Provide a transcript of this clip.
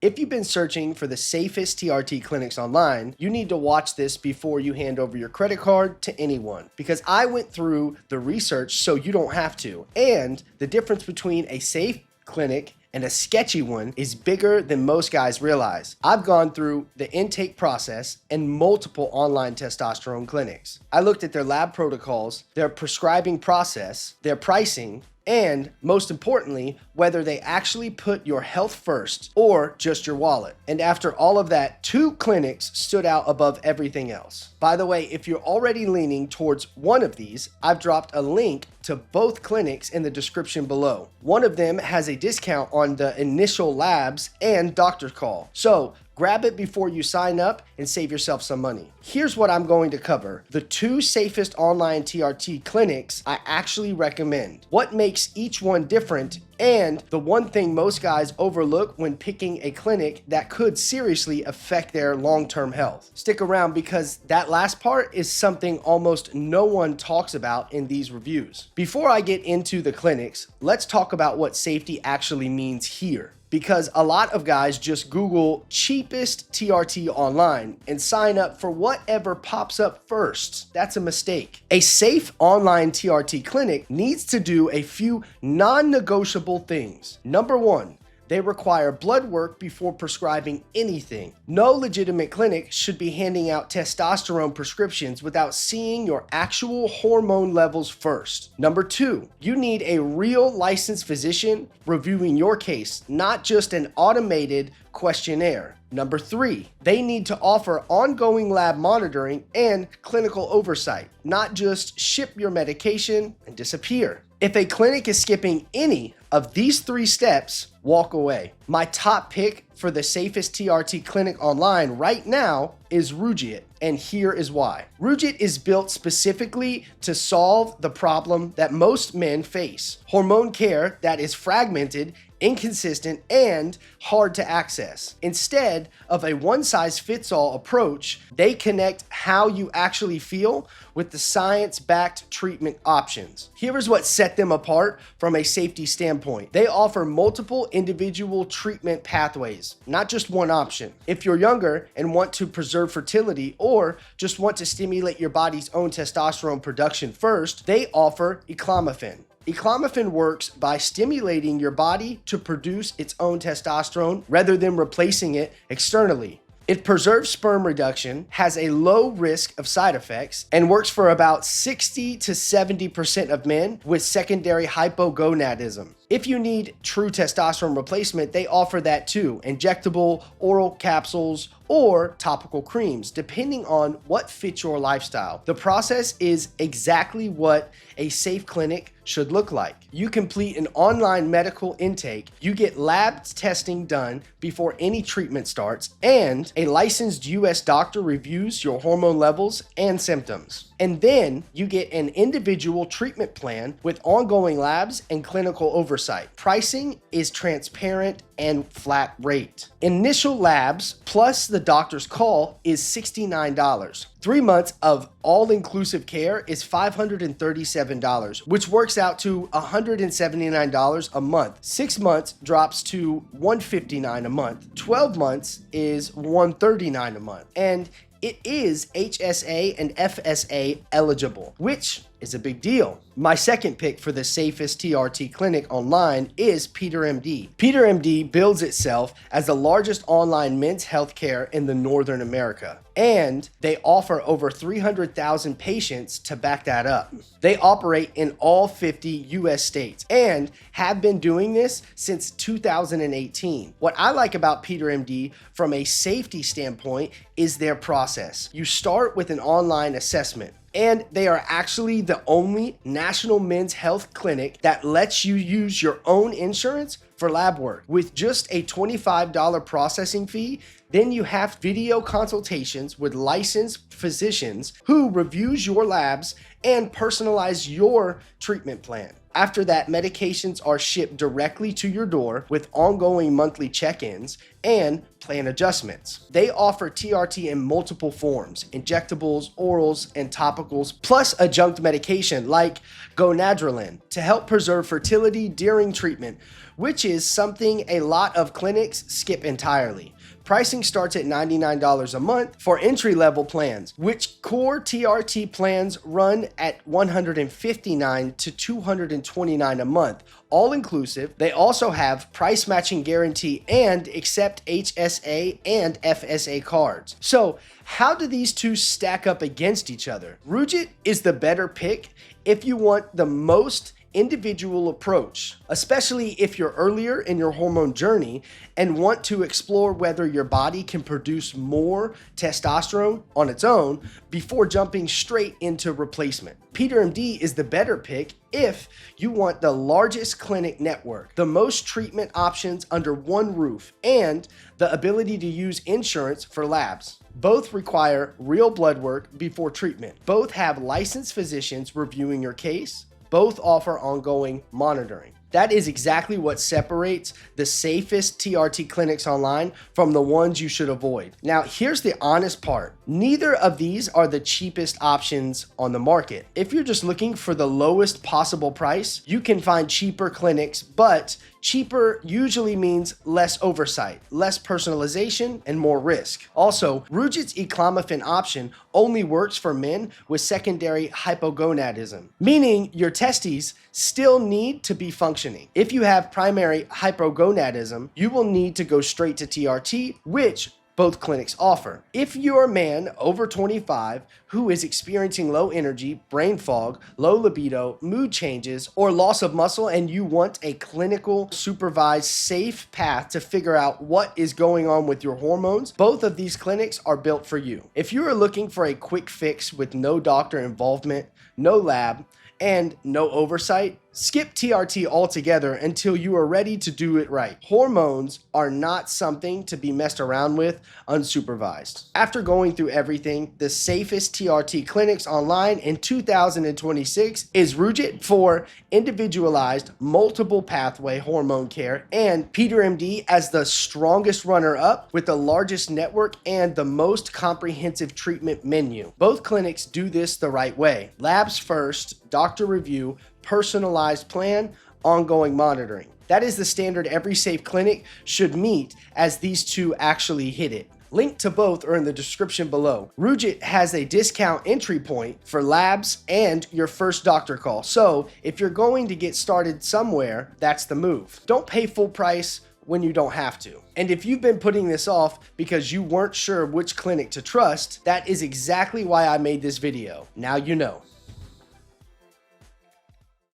If you've been searching for the safest TRT clinics online, you need to watch this before you hand over your credit card to anyone, because I went through the research so you don't have to. And the difference between a safe clinic and a sketchy one is bigger than most guys realize. I've gone through the intake process and multiple online testosterone clinics. I looked at their lab protocols, their prescribing process, their pricing, and most importantly, whether they actually put your health first or just your wallet. And after all of that, 2 clinics stood out above everything else. By the way, if you're already leaning towards one of these, I've dropped a link to both clinics in the description below. One of them has a discount on the initial labs and doctor's call. So grab it before you sign up and save yourself some money. Here's what I'm going to cover: the 2 safest online TRT clinics I actually recommend, what makes each one different, and the one thing most guys overlook when picking a clinic that could seriously affect their long-term health. Stick around, because that last part is something almost no one talks about in these reviews. Before I get into the clinics, let's talk about what safety actually means here, because a lot of guys just Google cheapest TRT online and sign up for whatever pops up first. That's a mistake. A safe online TRT clinic needs to do a few non-negotiable things. Number 1, they require blood work before prescribing anything. No legitimate clinic should be handing out testosterone prescriptions without seeing your actual hormone levels first. Number 2, you need a real licensed physician reviewing your case, not just an automated questionnaire. Number 3, they need to offer ongoing lab monitoring and clinical oversight, not just ship your medication and disappear. If a clinic is skipping any of these 3 steps, walk away. My top pick for the safest TRT clinic online right now is Rugiet, and here is why. Rugiet is built specifically to solve the problem that most men face: hormone care that is fragmented, inconsistent, and hard to access. Instead of a one-size-fits-all approach, they connect how you actually feel with the science-backed treatment options. Here is what set them apart from a safety standpoint. They offer multiple individual treatment pathways, not just one option. If you're younger and want to preserve fertility, or just want to stimulate your body's own testosterone production first, they offer Enclomiphene. Enclomiphene works by stimulating your body to produce its own testosterone rather than replacing it externally. It preserves sperm reduction, has a low risk of side effects, and works for about 60 to 70% of men with secondary hypogonadism. If you need true testosterone replacement, they offer that too: injectable, oral capsules, or topical creams, depending on what fits your lifestyle. The process is exactly what a safe clinic should look like. You complete an online medical intake, you get lab testing done before any treatment starts, and a licensed US doctor reviews your hormone levels and symptoms. And then you get an individual treatment plan with ongoing labs and clinical oversight. Pricing is transparent and flat rate. Initial labs plus the doctor's call is $69. 3 months of all-inclusive care is $537, which works out to $179 a month. 6 months drops to $159 a month. 12 months is $139 a month. And it is HSA and FSA eligible, which is a big deal. My second pick for the safest TRT clinic online is PeterMD. PeterMD builds itself as the largest online men's healthcare in the Northern America, and they offer over 300,000 patients to back that up. They operate in all 50 US states and have been doing this since 2018. What I like about PeterMD from a safety standpoint is their process. You start with an online assessment, and they are actually the only national men's health clinic that lets you use your own insurance for lab work. With just a $25 processing fee, then you have video consultations with licensed physicians who reviews your labs and personalize your treatment plan. After that, medications are shipped directly to your door with ongoing monthly check-ins and plan adjustments. They offer TRT in multiple forms: injectables, orals, and topicals, plus adjunct medication like Gonadrilin to help preserve fertility during treatment, which is something a lot of clinics skip entirely. Pricing starts at $99 a month for entry-level plans, which core TRT plans run at $159 to $229 a month, all inclusive. They also have price matching guarantee and accept HSA and FSA cards. So how do these two stack up against each other? Rugiet is the better pick if you want the most individual approach, especially if you're earlier in your hormone journey and want to explore whether your body can produce more testosterone on its own before jumping straight into replacement. PeterMD is the better pick if you want the largest clinic network, the most treatment options under one roof, and the ability to use insurance for labs. Both require real blood work before treatment. Both have licensed physicians reviewing your case. Both offer ongoing monitoring. That is exactly what separates the safest TRT clinics online from the ones you should avoid. Now, here's the honest part. Neither of these are the cheapest options on the market. If you're just looking for the lowest possible price, you can find cheaper clinics, but cheaper usually means less oversight, less personalization, and more risk. Also, Rugiet's Enclomiphene option only works for men with secondary hypogonadism, meaning your testes still need to be functioning. If you have primary hypogonadism, you will need to go straight to TRT, which both clinics offer. If you're a man over 25 who is experiencing low energy, brain fog, low libido, mood changes, or loss of muscle, and you want a clinical, supervised, safe path to figure out what is going on with your hormones, both of these clinics are built for you. If you are looking for a quick fix with no doctor involvement, no lab, and no oversight, skip TRT altogether until you are ready to do it right. Hormones are not something to be messed around with unsupervised. After going through everything, the safest TRT clinics online in 2026 is Rugiet for individualized multiple pathway hormone care, and PeterMD as the strongest runner-up with the largest network and the most comprehensive treatment menu. Both clinics do this the right way. Labs first, doctor review, personalized plan, ongoing monitoring. That is the standard every safe clinic should meet, as these two actually hit it. Link to both are in the description below. Rugiet has a discount entry point for labs and your first doctor call. So if you're going to get started somewhere, that's the move. Don't pay full price when you don't have to. And if you've been putting this off because you weren't sure which clinic to trust, that is exactly why I made this video. Now you know.